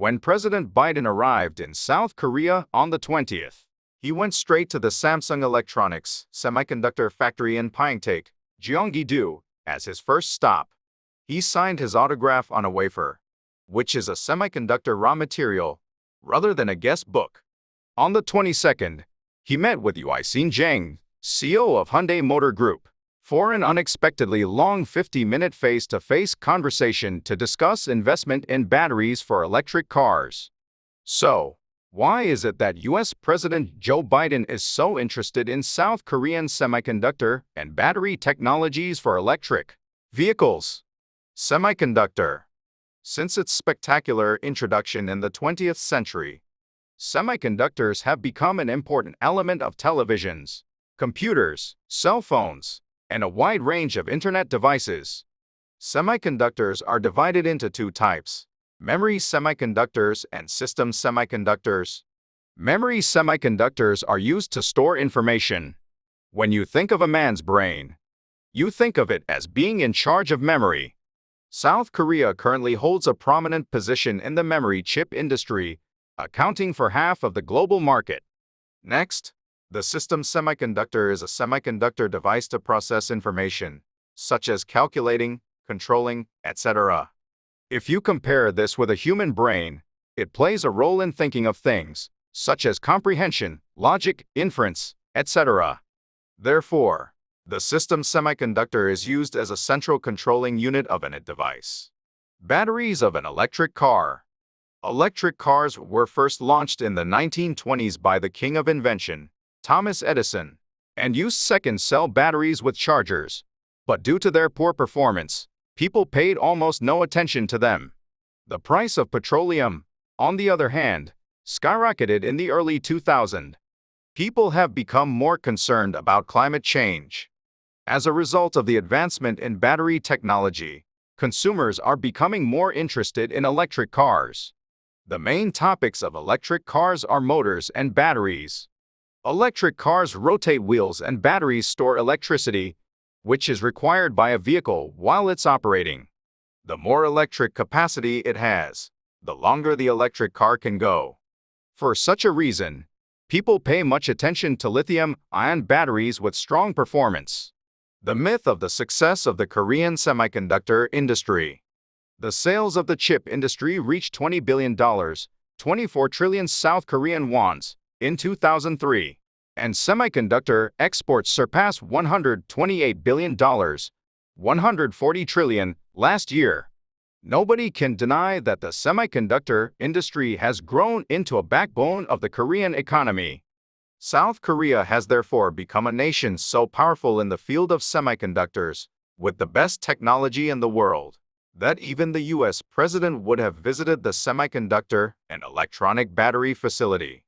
When President Biden arrived in South Korea on the 20th, he went straight to the Samsung Electronics semiconductor factory in Pyeongtaek, Gyeonggi-do, as his first stop. He signed his autograph on a wafer, which is a semiconductor raw material, rather than a guest book. On the 22nd, he met with Ui Jang, CEO of Hyundai Motor Group, for an unexpectedly long 50-minute face-to-face conversation to discuss investment in batteries for electric cars. So, why is it that U.S. President Joe Biden is so interested in South Korean semiconductor and battery technologies for electric vehicles? Semiconductor. Since its spectacular introduction in the 20th century, semiconductors have become an important element of televisions, computers, cell phones, and a wide range of internet devices. Semiconductors are divided into two types: memory semiconductors and system semiconductors. Memory semiconductors are used to store information. When you think of a man's brain, you think of it as being in charge of memory. South Korea currently holds a prominent position in the memory chip industry, accounting for half of the global market. Next, the system semiconductor is a semiconductor device to process information, such as calculating, controlling, etc. If you compare this with a human brain, it plays a role in thinking of things, such as comprehension, logic, inference, etc. Therefore, the system semiconductor is used as a central controlling unit of an device. Batteries of an electric car. Electric cars were first launched in the 1920s by the king of invention, Thomas Edison, and used second-cell batteries with chargers. But due to their poor performance, people paid almost no attention to them. The price of petroleum, on the other hand, skyrocketed in the early 2000s. People have become more concerned about climate change. As a result of the advancement in battery technology, consumers are becoming more interested in electric cars. The main topics of electric cars are motors and batteries. Electric cars rotate wheels and batteries store electricity, which is required by a vehicle while it's operating. The more electric capacity it has, the longer the electric car can go. For such a reason, people pay much attention to lithium-ion batteries with strong performance. The myth of the success of the Korean semiconductor industry. The sales of the chip industry reached $20 billion, 24 trillion South Korean wons, in 2003, and semiconductor exports surpassed $128 billion, 140 trillion, last year. Nobody can deny that the semiconductor industry has grown into a backbone of the Korean economy. South Korea has therefore become a nation so powerful in the field of semiconductors, with the best technology in the world, that even the U.S. president would have visited the semiconductor and electronic battery facility.